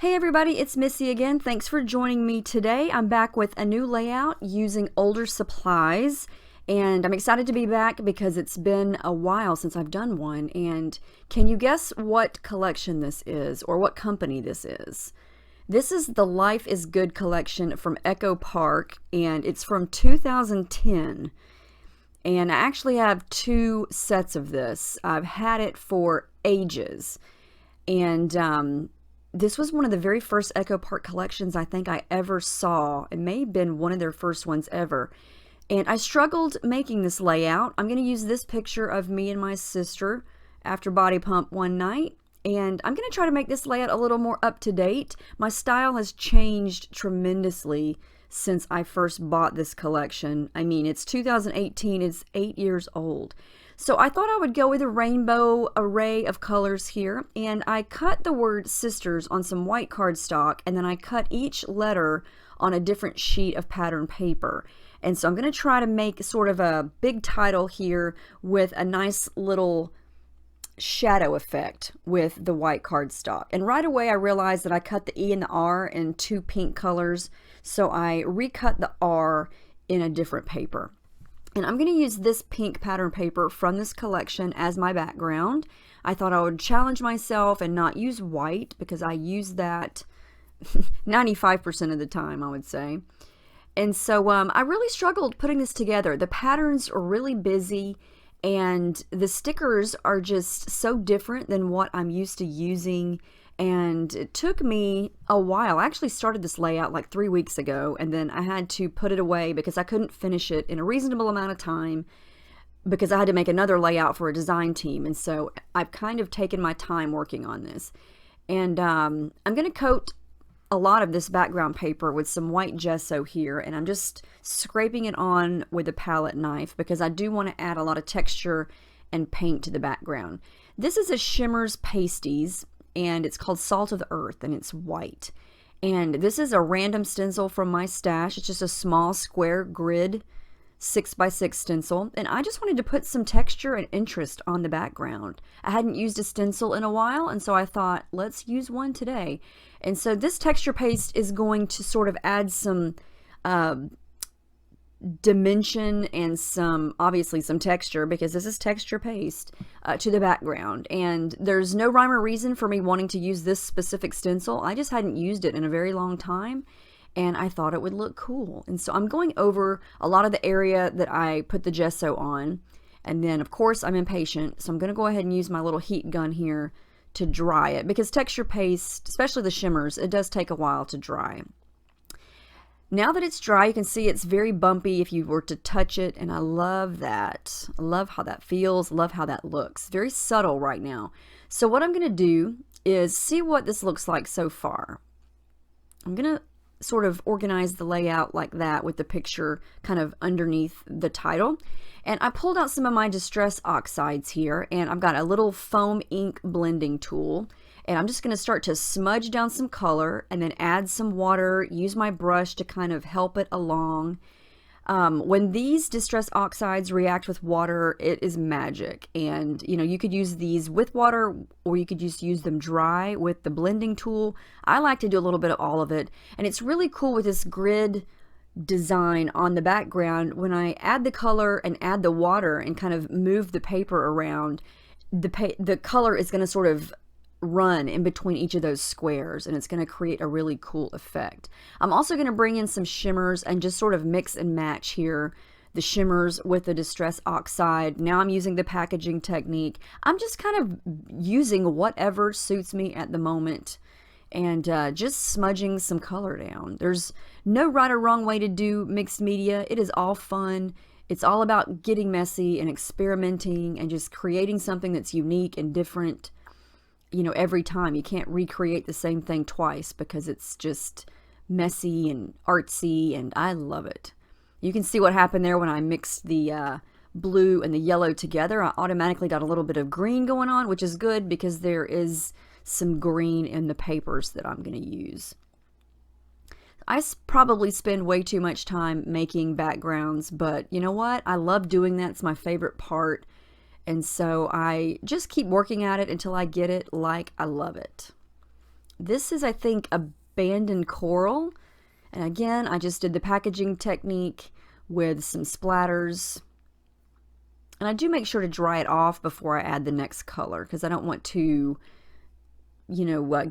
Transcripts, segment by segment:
Hey everybody, it's Missy again. Thanks for joining me today. I'm back with a new layout using older supplies, and I'm excited to be back because it's been a while since I've done one. And can you guess what collection this is or what company this is? This is the Life is Good collection from Echo Park, and it's from 2010. And I actually have two sets of this. I've had it for ages, and this was one of the very first Echo Park collections I think I ever saw. It may have been one of their first ones ever. And I struggled making this layout. I'm going to use this picture of me and my sister after body pump one night. And I'm going to try to make this layout a little more up to date. My style has changed tremendously since I first bought this collection. I mean, it's 2018, it's 8 years old. So I thought I would go with a rainbow array of colors here, and I cut the word sisters on some white cardstock, and then I cut each letter on a different sheet of pattern paper. And so I'm going to try to make sort of a big title here with a nice little shadow effect with the white cardstock. And right away I realized that I cut the E and the R in two pink colors, so I recut the R in a different paper. And I'm going to use this pink pattern paper from this collection as my background. I thought I would challenge myself and not use white because I use that 95% of the time, I would say. And so I really struggled putting this together. The patterns are really busy, and the stickers are just so different than what I'm used to using. And it took me a while. I actually started this layout like 3 weeks ago, and then I had to put it away because I couldn't finish it in a reasonable amount of time because I had to make another layout for a design team. And so I've kind of taken my time working on this. And I'm going to coat a lot of this background paper with some white gesso here, and I'm just scraping it on with a palette knife because I do want to add a lot of texture and paint to the background. This is a Shimmers Pasties, and it's called Salt of the Earth, and it's white. And this is a random stencil from my stash. It's just a small square grid 6x6 stencil, and I just wanted to put some texture and interest on the background. I hadn't used a stencil in a while, and so I thought, let's use one today. And so this texture paste is going to sort of add some dimension and obviously some texture, because this is texture paste, to the background. And there's no rhyme or reason for me wanting to use this specific stencil. I just hadn't used it in a very long time, and I thought it would look cool. And so I'm going over a lot of the area that I put the gesso on, and then of course I'm impatient, so I'm going to go ahead and use my little heat gun here to dry it, because texture paste, especially the shimmers, it does take a while to dry. Now that it's dry, you can see it's very bumpy if you were to touch it, and I love that. I love how that feels, love how that looks. Very subtle right now. So what I'm going to do is see what this looks like so far. I'm going to sort of organize the layout like that with the picture kind of underneath the title. And I pulled out some of my Distress Oxides here, and I've got a little foam ink blending tool. And I'm just going to start to smudge down some color and then add some water, use my brush to kind of help it along. When these Distress Oxides react with water, it is magic. And you know, you could use these with water, or you could just use them dry with the blending tool. I like to do a little bit of all of it. And it's really cool with this grid design on the background. When I add the color and add the water and kind of move the paper around, the color is going to sort of run in between each of those squares, and it's going to create a really cool effect. I'm also going to bring in some shimmers and just sort of mix and match here the shimmers with the Distress Oxide. Now I'm using the packaging technique. I'm just kind of using whatever suits me at the moment, and just smudging some color down. There's no right or wrong way to do mixed media. It is all fun. It's all about getting messy and experimenting and just creating something that's unique and different, you know, every time. You can't recreate the same thing twice because it's just messy and artsy, and I love it. You can see what happened there when I mixed the blue and the yellow together. I automatically got a little bit of green going on, which is good because there is some green in the papers that I'm going to use. I probably spend way too much time making backgrounds, but you know what? I love doing that. It's my favorite part. And so I just keep working at it until I get it like I love it. This is, I think, abandoned coral. And again, I just did the packaging technique with some splatters. And I do make sure to dry it off before I add the next color, because I don't want to,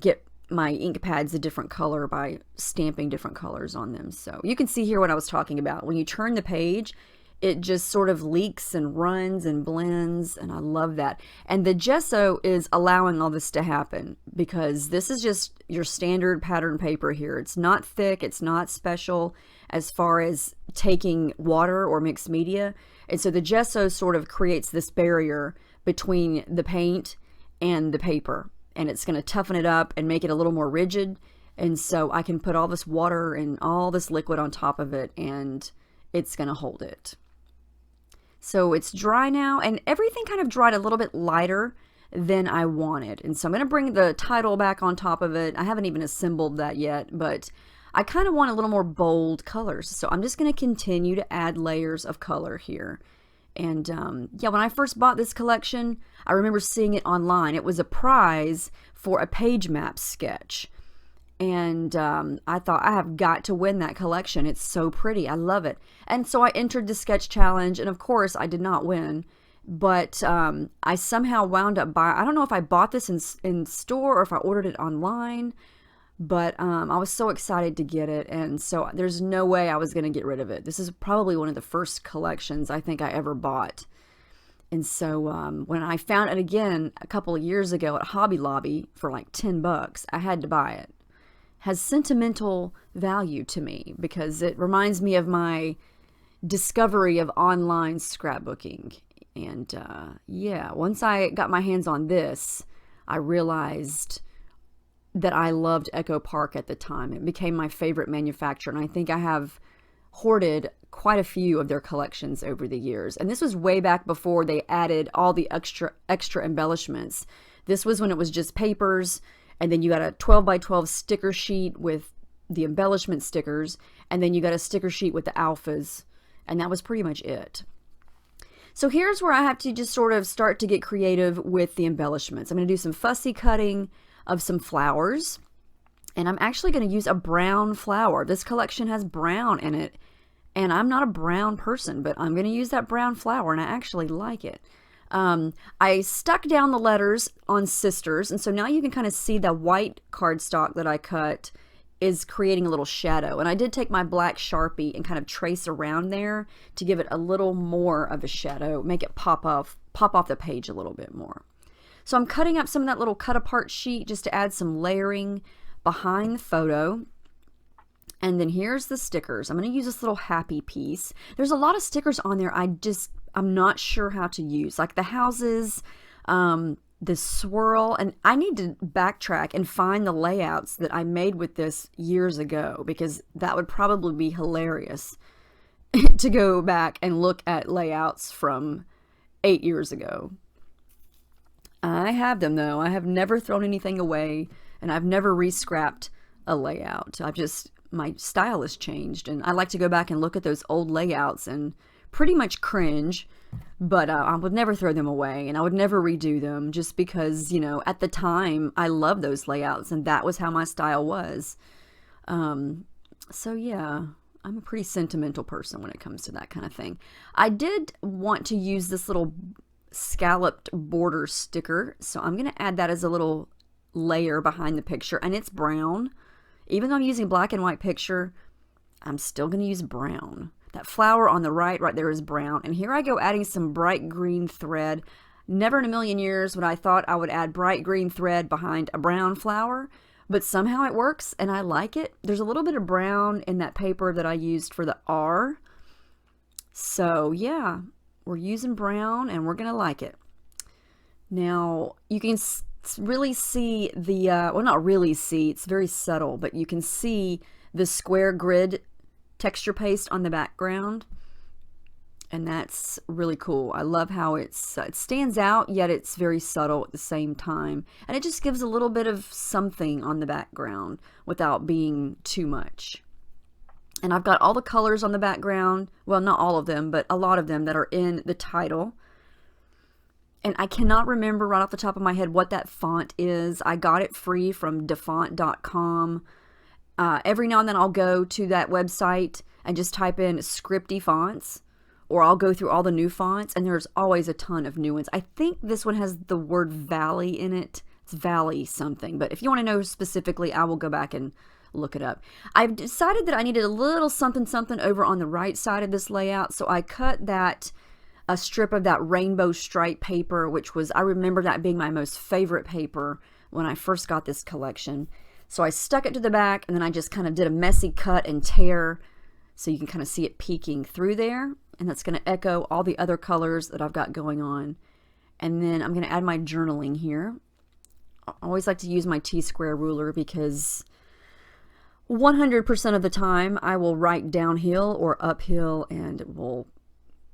get my ink pads a different color by stamping different colors on them. So you can see here what I was talking about. When you turn the page, it just sort of leaks and runs and blends, and I love that. And the gesso is allowing all this to happen, because this is just your standard pattern paper here. It's not thick, it's not special as far as taking water or mixed media. And so the gesso sort of creates this barrier between the paint and the paper, and it's going to toughen it up and make it a little more rigid. And so I can put all this water and all this liquid on top of it, and it's going to hold it. So it's dry now, and everything kind of dried a little bit lighter than I wanted. And so I'm going to bring the title back on top of it. I haven't even assembled that yet, but I kind of want a little more bold colors. So I'm just going to continue to add layers of color here. And yeah, when I first bought this collection, I remember seeing it online. It was a prize for a page map sketch. And I thought, I have got to win that collection. It's so pretty. I love it. And so I entered the sketch challenge, and of course I did not win. But I somehow wound up buying, I don't know if I bought this in store or if I ordered it online, but I was so excited to get it, and so there's no way I was going to get rid of it. This is probably one of the first collections I think I ever bought. And so when I found it again a couple of years ago at Hobby Lobby for like $10, I had to buy it. Has sentimental value to me because it reminds me of my discovery of online scrapbooking. And yeah, once I got my hands on this, I realized that I loved Echo Park at the time. It became my favorite manufacturer, and I think I have hoarded quite a few of their collections over the years. And this was way back before they added all the extra embellishments. This was when it was just papers, and then you got a 12 by 12 sticker sheet with the embellishment stickers, and then you got a sticker sheet with the alphas, and that was pretty much it. So here's where I have to just sort of start to get creative with the embellishments. I'm going to do some fussy cutting of some flowers, and I'm actually going to use a brown flower. This collection has brown in it, and I'm not a brown person, but I'm going to use that brown flower, and I actually like it. I stuck down the letters on Sisters, and so now you can kind of see the white cardstock that I cut is creating a little shadow. And I did take my black Sharpie and kind of trace around there to give it a little more of a shadow, make it pop off the page a little bit more. So I'm cutting up some of that little cut apart sheet just to add some layering behind the photo. And then here's the stickers. I'm going to use this little happy piece. There's a lot of stickers on there I'm not sure how to use, like the houses, the swirl, and I need to backtrack and find the layouts that I made with this years ago, because that would probably be hilarious to go back and look at layouts from 8 years ago. I have them though. I have never thrown anything away, and I've never re-scrapped a layout. My style has changed, and I like to go back and look at those old layouts and pretty much cringe, but I would never throw them away, and I would never redo them, just because, at the time I loved those layouts, and that was how my style was. So yeah, I'm a pretty sentimental person when it comes to that kind of thing. I did want to use this little scalloped border sticker, so I'm going to add that as a little layer behind the picture, and it's brown. Even though I'm using black and white picture, I'm still going to use brown. That flower on the right there is brown, and here I go adding some bright green thread. Never in a million years would I thought I would add bright green thread behind a brown flower, but somehow it works and I like it. There's a little bit of brown in that paper that I used for the R, so yeah, we're using brown and we're gonna like it. Now you can really see the well, not really see, it's very subtle, but you can see the square grid texture paste on the background, and that's really cool. I love how it stands out, yet it's very subtle at the same time, and it just gives a little bit of something on the background without being too much. And I've got all the colors on the background, well, not all of them, but a lot of them that are in the title. And I cannot remember right off the top of my head what that font is. I got it free from dafont.com. Every now and then I'll go to that website and just type in scripty fonts, or I'll go through all the new fonts, and there's always a ton of new ones. I think this one has the word Valley in it. It's Valley something, but if you want to know specifically, I will go back and look it up. I've decided that I needed a little something something over on the right side of this layout, so I cut a strip of that rainbow stripe paper, which was, I remember that being my most favorite paper when I first got this collection. So I stuck it to the back, and then I just kind of did a messy cut and tear so you can kind of see it peeking through there, and that's going to echo all the other colors that I've got going on. And then I'm going to add my journaling here. I always like to use my T-square ruler because 100% of the time I will write downhill or uphill and it will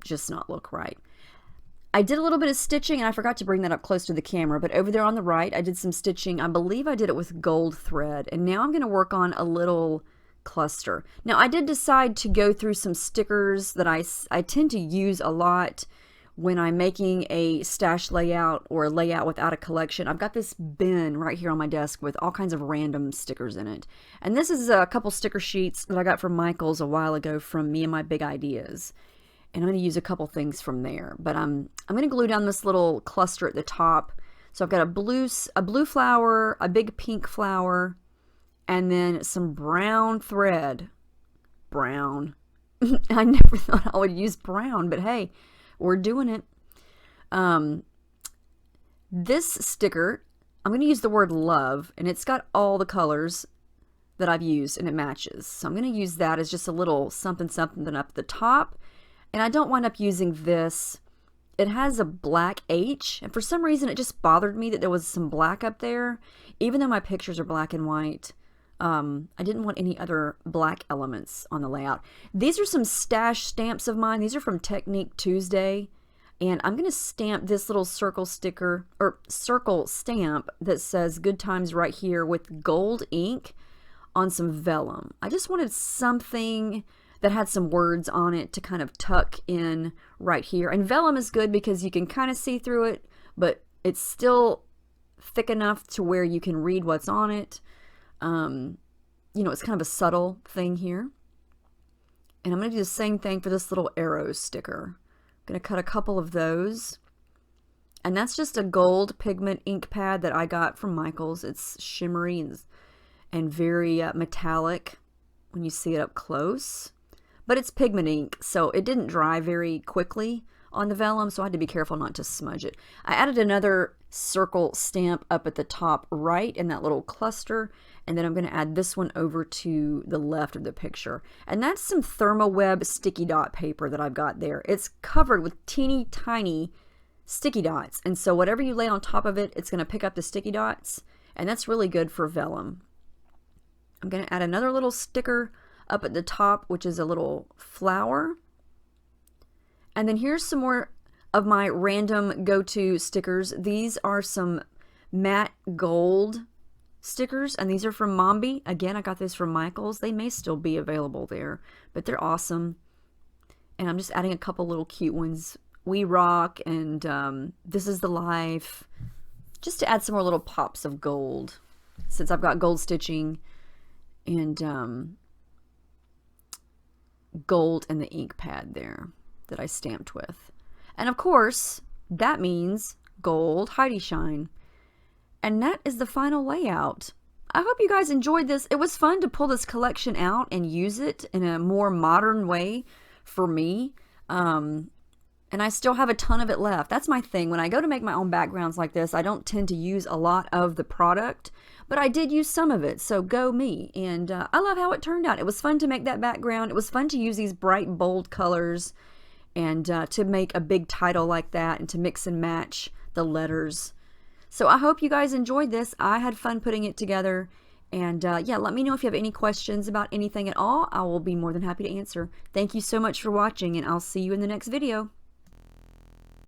just not look right. I did a little bit of stitching, and I forgot to bring that up close to the camera, but over there on the right I did some stitching. I believe I did it with gold thread, and now I'm going to work on a little cluster. Now I did decide to go through some stickers that I tend to use a lot when I'm making a stash layout or a layout without a collection. I've got this bin right here on my desk with all kinds of random stickers in it. And this is a couple sticker sheets that I got from Michael's a while ago from Me and My Big Ideas. And I'm going to use a couple things from there. But I'm going to glue down this little cluster at the top. So I've got a blue flower, a big pink flower, and then some brown thread. Brown. I never thought I would use brown, but hey, we're doing it. This sticker, I'm going to use the word love, and it's got all the colors that I've used, and it matches. So I'm going to use that as just a little something something up the top. And I don't wind up using this. It has a black H, and for some reason it just bothered me that there was some black up there. Even though my pictures are black and white, I didn't want any other black elements on the layout. These are some stash stamps of mine. These are from Technique Tuesday, and I'm going to stamp this little circle sticker, or circle stamp that says Good Times right here with gold ink on some vellum. I just wanted something that had some words on it to kind of tuck in right here. And vellum is good because you can kind of see through it, but it's still thick enough to where you can read what's on it. You know, it's kind of a subtle thing here. And I'm going to do the same thing for this little arrow sticker. I'm going to cut a couple of those. And that's just a gold pigment ink pad that I got from Michael's. It's shimmery and very metallic when you see it up close. But it's pigment ink, so it didn't dry very quickly on the vellum, so I had to be careful not to smudge it. I added another circle stamp up at the top right in that little cluster, and then I'm going to add this one over to the left of the picture. And that's some ThermoWeb sticky dot paper that I've got there. It's covered with teeny tiny sticky dots, and so whatever you lay on top of it, it's going to pick up the sticky dots, and that's really good for vellum. I'm going to add another little sticker up at the top, which is a little flower. And then here's some more of my random go-to stickers. These are some matte gold stickers, and these are from Mombi. Again, I got this from Michael's. They may still be available there, but they're awesome. And I'm just adding a couple little cute ones. We Rock and This Is the Life, just to add some more little pops of gold, since I've got gold stitching and gold in the ink pad there that I stamped with. And of course, that means gold Heidi Shine. And that is the final layout. I hope you guys enjoyed this. It was fun to pull this collection out and use it in a more modern way for me. And I still have a ton of it left. That's my thing. When I go to make my own backgrounds like this, I don't tend to use a lot of the product, but I did use some of it, so go me. And I love how it turned out. It was fun to make that background. It was fun to use these bright, bold colors and to make a big title like that and to mix and match the letters. So I hope you guys enjoyed this. I had fun putting it together. And yeah, let me know if you have any questions about anything at all. I will be more than happy to answer. Thank you so much for watching, and I'll see you in the next video.